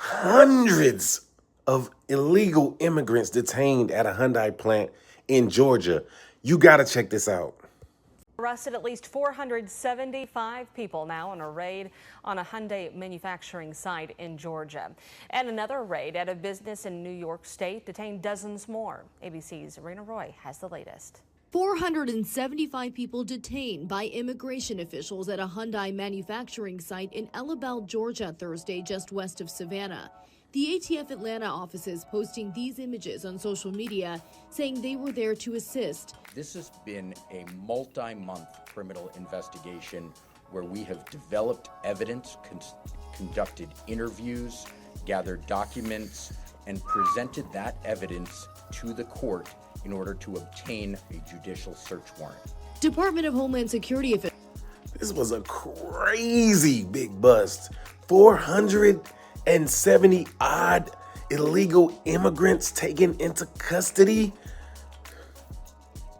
hundreds of illegal immigrants detained at a Hyundai plant in Georgia. You gotta check this out. Arrested at least 475 people now in a raid on a Hyundai manufacturing site in Georgia. And another raid at a business in New York State detained dozens more. ABC's Rena Roy has the latest. 475 people detained by immigration officials at a Hyundai manufacturing site in Elabel, Georgia, Thursday, just west of Savannah. The ATF Atlanta offices posting these images on social media, saying they were there to assist. This has been a multi-month criminal investigation where we have developed evidence, conducted interviews, gathered documents, and presented that evidence to the court in order to obtain a judicial search warrant. Department of Homeland Security officials. This was a crazy big bust. 470 odd illegal immigrants taken into custody.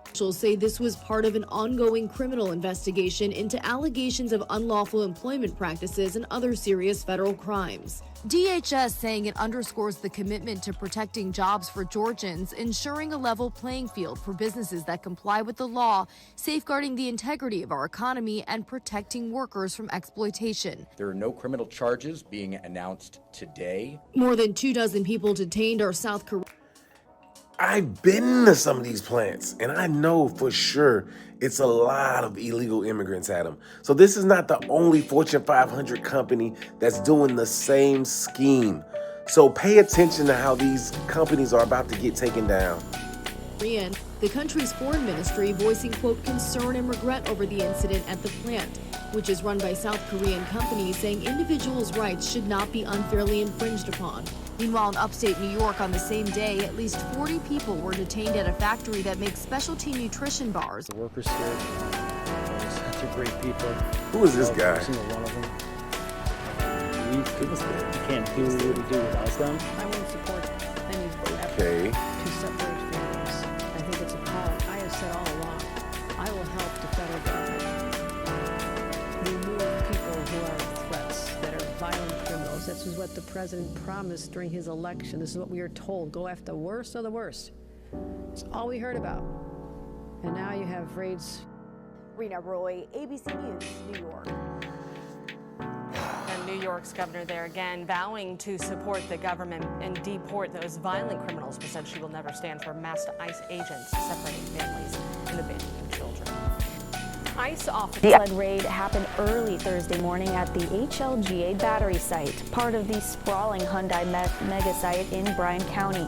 Officials say this was part of an ongoing criminal investigation into allegations of unlawful employment practices and other serious federal crimes. DHS saying it underscores the commitment to protecting jobs for Georgians, ensuring a level playing field for businesses that comply with the law, safeguarding the integrity of our economy, and protecting workers from exploitation. There are no criminal charges being announced today. More than 24 people detained are South Korean. I've been to some of these plants, and I know for sure it's a lot of illegal immigrants at them. So this is not the only Fortune 500 company that's doing the same scheme. So pay attention to how these companies are about to get taken down. The country's foreign ministry voicing, quote, concern and regret over the incident at the plant, which is run by South Korean companies, saying individuals' rights should not be unfairly infringed upon. Meanwhile, in upstate New York on the same day, at least 40 people were detained at a factory that makes specialty nutrition bars. The workers here are such a great people. Who is this guy? Every single one of them. You can't do what we do without them. I won't support any effort Okay. to separate families. I think it's appalling. I have said all along, I will help the federal government remove people who are threats, that are violent criminals. This is what the president promised during his election. This is what we are told. Go after the worst of the worst. It's all we heard about. And now you have raids. Rena Roy, ABC News, New York. And New York's governor there again vowing to support the government and deport those violent criminals, but said she will never stand for mass ICE agents separating families and abandoning children. ICE officers. The flood raid happened early Thursday morning at the HLGA battery site, part of the sprawling Hyundai mega site in Bryan County.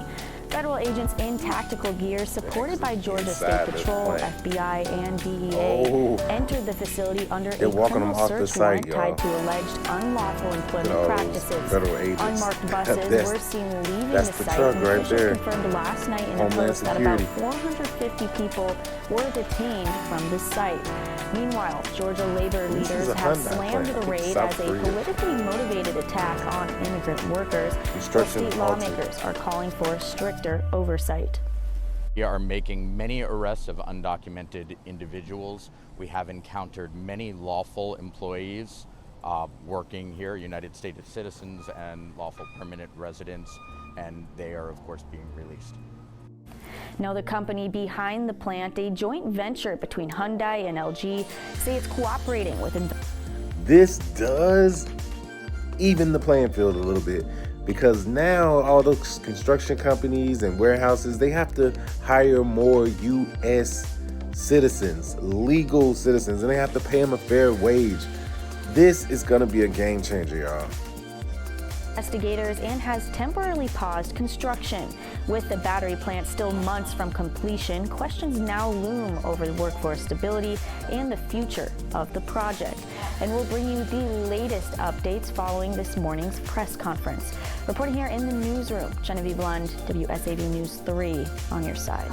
Federal agents in tactical gear, supported by Georgia State Patrol, FBI, and DEA, entered the facility under a criminal search warrant tied to alleged unlawful employment practices. Unmarked buses were seen leaving the site, and officials confirmed last night in a post that about 450 people were detained from the site. Meanwhile, Georgia labor leaders have slammed the raid as a politically motivated attack on immigrant workers. State lawmakers are calling for stricter oversight. We are making many arrests of undocumented individuals. We have encountered many lawful employees working here, United States citizens and lawful permanent residents, and they are, of course, being released. Now, the company behind the plant, a joint venture between Hyundai and LG, say it's cooperating with. This does even the playing field a little bit, because now all those construction companies and warehouses, they have to hire more U.S. citizens, legal citizens, and they have to pay them a fair wage. This is going to be a game changer, y'all. Investigators and has temporarily paused construction. With the battery plant still months from completion, questions now loom over the workforce stability and the future of the project. And we'll bring you the latest updates following this morning's press conference. Reporting here in the newsroom, Genevieve Lund, WSAB News 3 on your side.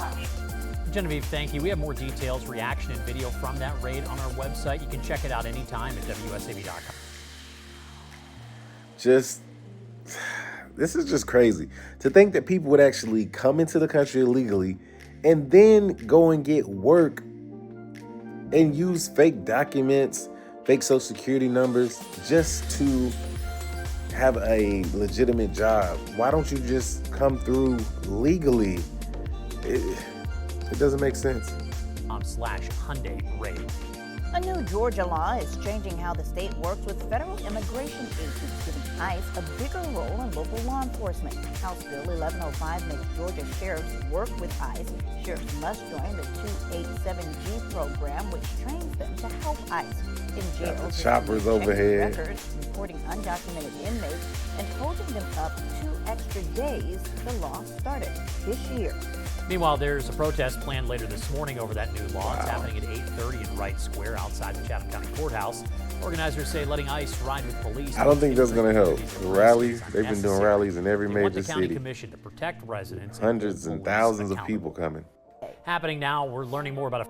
Genevieve, thank you. We have more details, reaction, and video from that raid on our website. You can check it out anytime at WSAB.com. This is just crazy. To think that people would actually come into the country illegally and then go and get work and use fake documents, fake social security numbers just to have a legitimate job? Why don't you just come through legally? It doesn't make sense. /Hyundai raid. A new Georgia law is changing how the state works with federal immigration agents, giving ICE a bigger role in local law enforcement. House Bill 1105 makes Georgia sheriffs work with ICE. Sheriffs must join the 287G program, which trains them to help ICE. In jails, the choppers overhead. Records, reporting undocumented inmates, and holding them up 2 extra days. The law started this year. Meanwhile, there's a protest planned later this morning over that new law. It's happening at 8:30 in Wright Square outside the Chatham County Courthouse. Organizers say letting ICE ride with police. I don't think that's going to help. The rallies, they've been doing rallies in every They want major the county city. commission to protect residents. Hundreds and thousands of people coming. Happening now, we're learning more about a